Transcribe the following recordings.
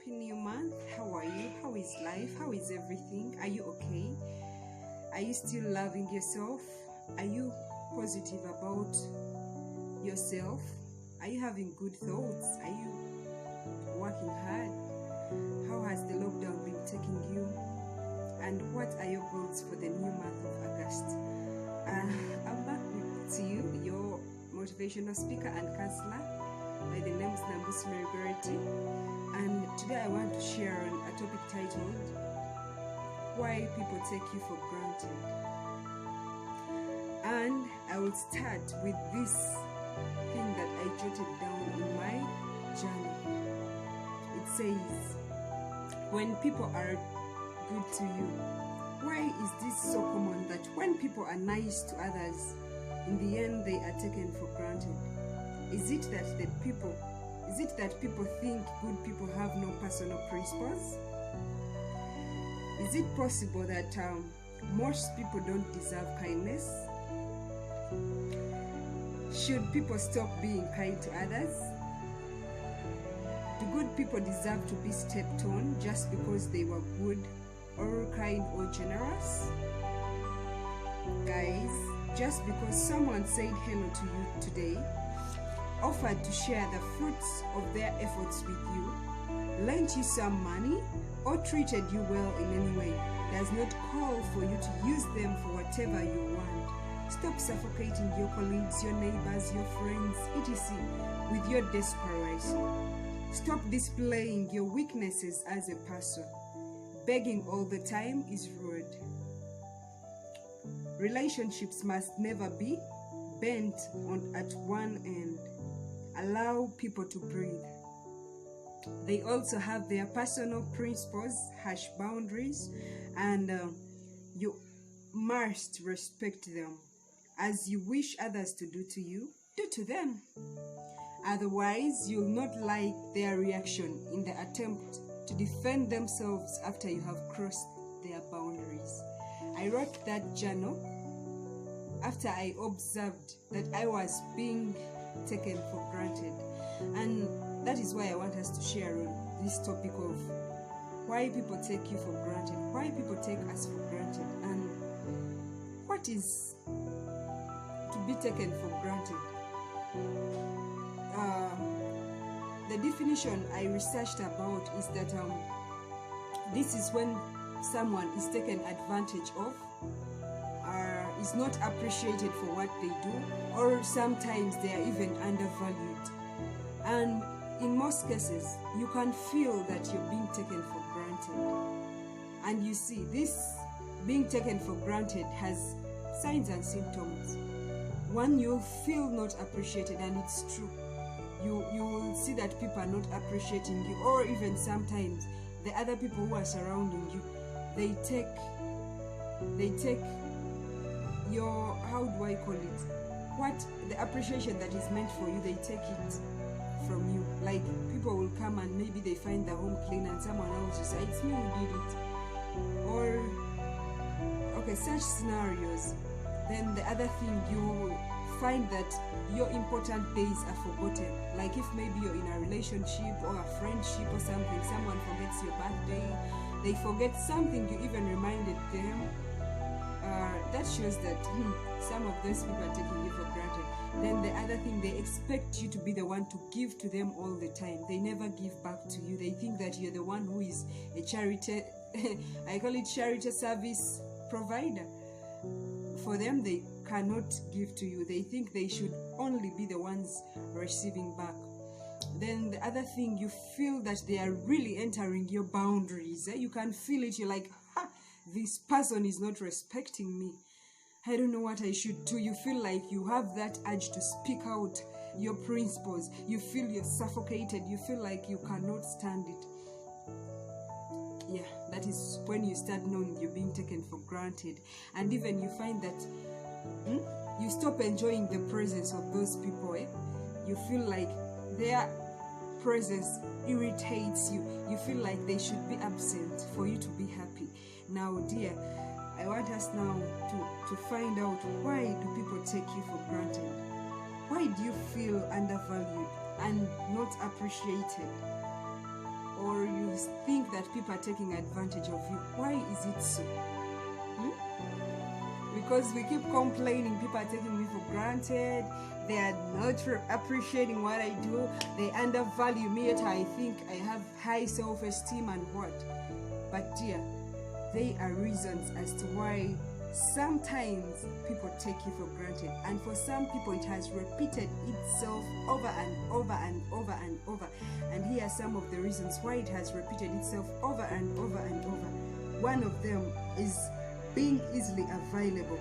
happy new month. How are you? How is life? How is everything? Are you okay? Are you still loving yourself? Are you positive about yourself? Are you having good thoughts? Are you working hard? How has the lockdown been taking you? And what are your goals for the new month of August? I'm back to you, your motivational speaker and counselor by the name Nambusi Marigoreti, and today I want to share on a topic titled Why People Take You for Granted. And I will start with this thing that I jotted down in my journal. It says, when people are good to you. Why is this so common that when people are nice to others, in the end they are taken for granted? Is it that people think good people have no personal principles? Is it possible that most people don't deserve kindness? Should people stop being kind to others? Do good people deserve to be stepped on just because they were good or kind or generous? Guys, just because someone said hello to you today, offered to share the fruits of their efforts with you, lent you some money, or treated you well in any way, does not call for you to use them for whatever you want. Stop suffocating your colleagues, your neighbors, your friends, etc. with your desperation. Stop displaying your weaknesses as a person. Begging all the time is rude. Relationships must never be bent on at one end. Allow people to breathe. They also have their personal principles, harsh boundaries, and you must respect them. As you wish others to do to you, do to them. Otherwise, you'll not like their reaction in the attempt to defend themselves after you have crossed their boundaries. I wrote that journal after I observed that I was being taken for granted, and that is why I want us to share on this topic of why people take you for granted, why people take us for granted, and what is to be taken for granted. The definition I researched about is that this is when someone is taken advantage of, is not appreciated for what they do, or sometimes they are even undervalued. And in most cases, you can feel that you're being taken for granted. And you see, this being taken for granted has signs and symptoms. One, you'll feel not appreciated, and it's true. You will see that people are not appreciating you, or even sometimes the other people who are surrounding you, they take your, how do I call it, what the appreciation that is meant for you, they take it from you. Like, people will come and maybe they find the home clean and someone else will say, it's me who did it, or okay, such scenarios. Then the other thing, you will find that your important days are forgotten. Like, if maybe you're in a relationship or a friendship or something, someone forgets your birthday, they forget something you even reminded them. That shows that some of those people are taking you for granted. Then the other thing, they expect you to be the one to give to them all the time. They never give back to you. They think that you're the one who is a charity, I call it charity service provider. For them, they cannot give to you. They think they should only be the ones receiving back. Then the other thing, you feel that they are really entering your boundaries. You can feel it. You're like, this person is not respecting me. I don't know what I should do. You feel like you have that urge to speak out your principles. You feel you're suffocated. You feel like you cannot stand it. Yeah, that is when you start knowing you're being taken for granted. And even you find that you stop enjoying the presence of those people. You feel like their presence irritates you. You feel like they should be absent for you to be happy. Now, dear, I want us now to find out, why do people take you for granted? Why do you feel undervalued and not appreciated? Or you that people are taking advantage of you. Why is it so? Because we keep complaining, people are taking me for granted, they are not appreciating what I do, they undervalue me, yet I think I have high self-esteem and what. But dear, they are reasons as to why sometimes people take you for granted, and for some people it has repeated itself over and over and over and over. And here are some of the reasons why it has repeated itself over and over and over. One of them is being easily available.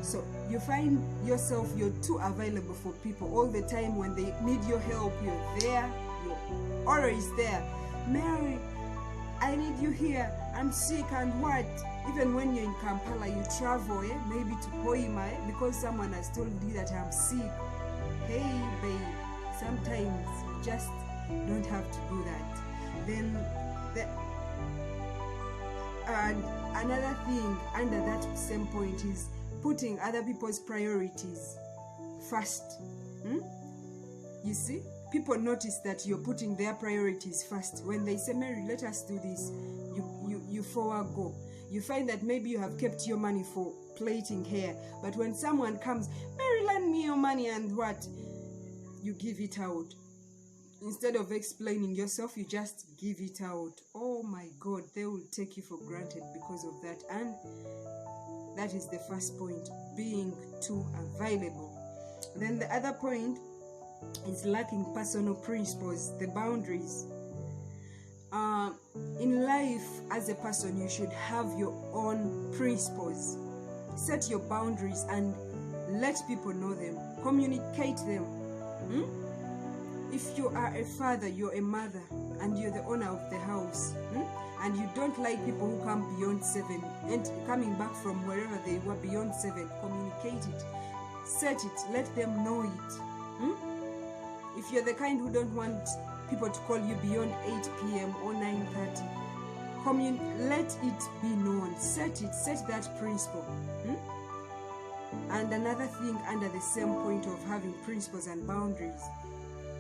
So you find yourself, you're too available for people all the time. When they need your help, you're there, you're always there. Mary, I need you here, I'm sick and what? Even when you're in Kampala, you travel, maybe to Hoima, because someone has told you that I'm sick. Hey babe, sometimes you just don't have to do that. Then and another thing under that same point is putting other people's priorities first. You see, people notice that you're putting their priorities first. When they say, Mary, let us do this, you forward go. You find that maybe you have kept your money for plaiting hair, but when someone comes, Mary, lend me your money, and what? You give it out. Instead of explaining yourself, you just give it out. Oh my God, they will take you for granted because of that. And that is the first point, being too available. Then the other point is lacking personal principles, the boundaries. In life, as a person, you should have your own principles. Set your boundaries and let people know them. Communicate them. If you are a father, you're a mother, and you're the owner of the house, and you don't like people who come beyond 7 and coming back from wherever they were beyond 7, communicate it. Set it. Let them know it. If you're the kind who don't want people to call you beyond 8 p.m. or 9:30, let it be known. Set it. Set that principle. And another thing under the same point of having principles and boundaries,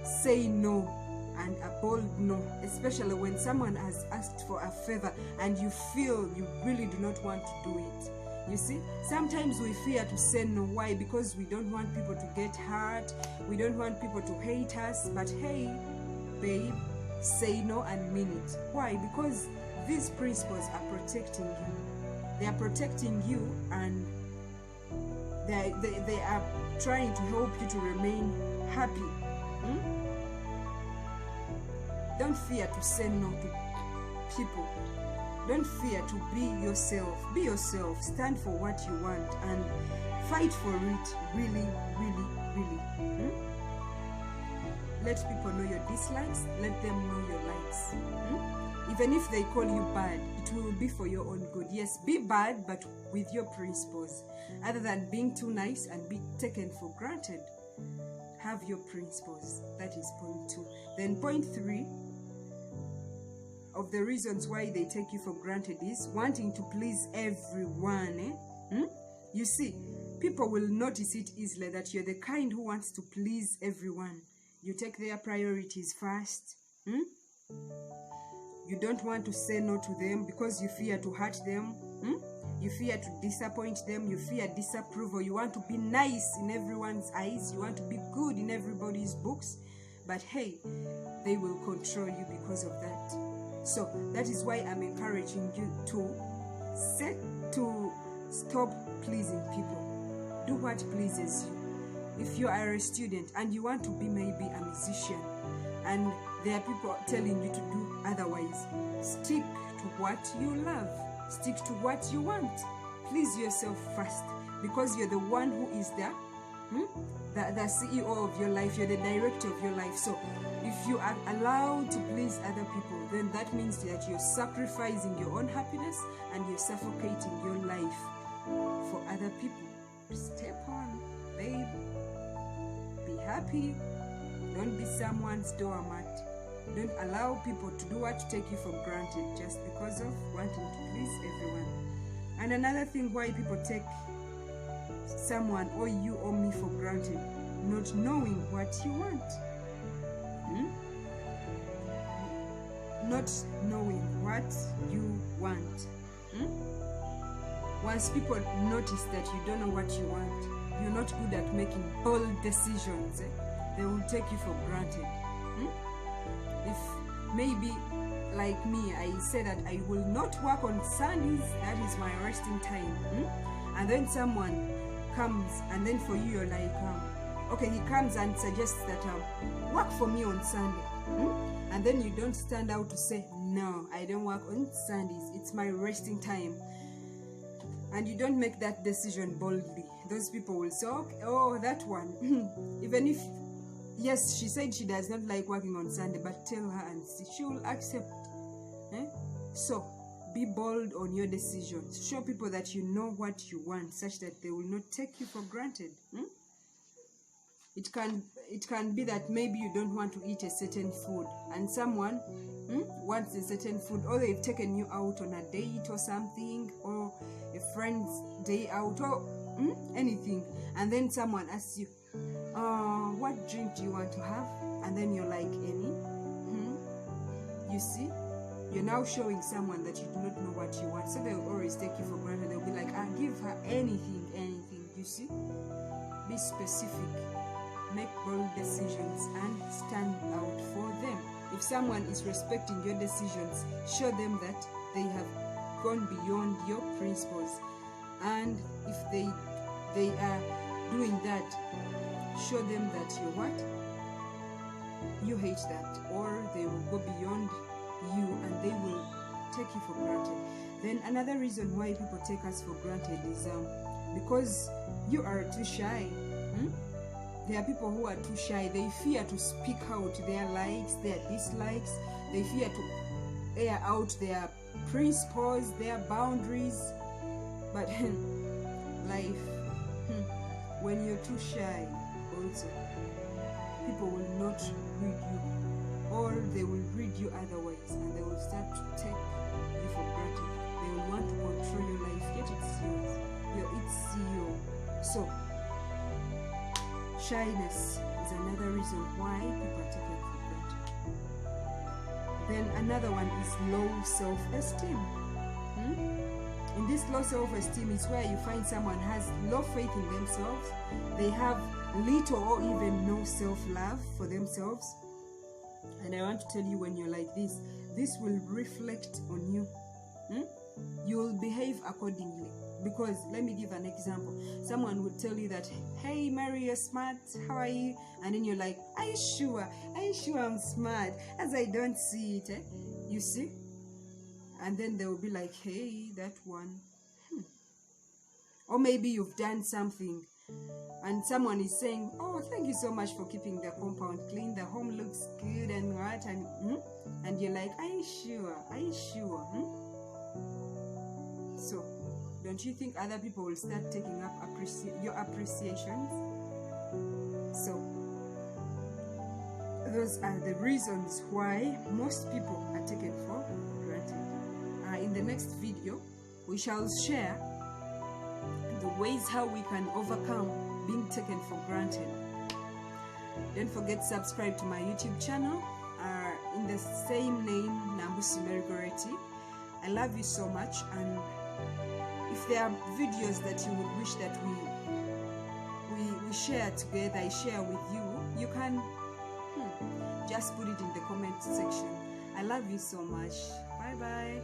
say no, and a bold no, especially when someone has asked for a favor and you feel you really do not want to do it. You see, sometimes we fear to say no. Why? Because we don't want people to get hurt, we don't want people to hate us. But hey, babe, say no and mean it. Why? Because these principles are protecting you. They are protecting you, and they are trying to help you to remain happy. Don't fear to say no to people. Don't fear to be yourself. Be yourself. Stand for what you want and fight for it. Really, really, really. Let people know your dislikes. Let them know your likes. Even if they call you bad, it will be for your own good. Yes, be bad, but with your principles. Other than being too nice and be taken for granted. Have your principles. That is point 2. Then point 3 of the reasons why they take you for granted is wanting to please everyone. You see, people will notice it easily that you're the kind who wants to please everyone. You take their priorities first. You don't want to say no to them because you fear to hurt them. You fear to disappoint them. You fear disapproval. You want to be nice in everyone's eyes. You want to be good in everybody's books. But hey, they will control you because of that. So that is why I'm encouraging you to stop pleasing people. Do what pleases you. If you are a student and you want to be maybe a musician, and there are people telling you to do otherwise, stick to what you love. Stick to what you want. Please yourself first, because you're the one who is the CEO of your life. You're the director of your life. So if you are allowed to please other people, then that means that you're sacrificing your own happiness and you're suffocating your life for other people. Step on, babe. Be happy. Don't be someone's doormat. Don't allow people to do what to take you for granted just because of wanting to please everyone. And another thing why people take someone or you or me for granted, not knowing what you want. not knowing what you want. Once people notice that you don't know what you want, you're not good at making bold decisions, they will take you for granted. If maybe like me, I say that I will not work on Sundays, that is my resting time, and then someone comes, and then for you you're like, okay, he comes and suggests that work for me on Sunday, and then you don't stand out to say, no, I don't work on Sundays, it's my resting time, and you don't make that decision boldly. Those people will say, okay, oh, that one, even if, yes, she said she does not like working on Sunday, but tell her and see, she will accept. So be bold on your decisions. Show people that you know what you want, such that they will not take you for granted. It can be that maybe you don't want to eat a certain food, and someone wants a certain food, or they've taken you out on a date or something, or a friend's day out, or anything, and then someone asks you, what drink do you want to have? And then you're like, any? You see, you're now showing someone that you do not know what you want, so they'll always take you for granted. They'll be like, give her anything. You see, be specific, make bold decisions, and stand out for them. If someone is respecting your decisions, show them that they have gone beyond your principles, and if they are doing that, show them that you what? You hate that, or they will go beyond you and they will take you for granted. Then another reason why people take us for granted is because you are too shy. There are people who are too shy. They fear to speak out their likes, their dislikes. They fear to air out their principles, their boundaries. But life, when you're too shy, also, people will not read you, or they will read you otherwise, and they will start to take you for granted. They will want to control your life, yet it's yours. It's you. So, shyness is another reason why people are taken for granted. Then another one is low self-esteem. In this low self-esteem is where you find someone has low faith in themselves. They have little or even no self-love for themselves. And I want to tell you, when you're like this will reflect on you. You will behave accordingly. Because let me give an example. Someone would tell you that, hey Mary, you're smart, how are you? And then you're like, are you sure I'm smart? As I don't see it, you see? And then they will be like, hey, that one. Or maybe you've done something and someone is saying, oh, thank you so much for keeping the compound clean, the home looks good and what, and you're like, are you sure? So don't you think other people will start taking up your appreciations? So those are the reasons why most people are taken for granted. In the next video, we shall share the ways how we can overcome being taken for granted. Don't forget to subscribe to my YouTube channel in the same name, Nambusi Mary Goretti. I love you so much, and if there are videos that you would wish that we share together, I share with you, you can just put it in the comment section. I love you so much. Bye bye.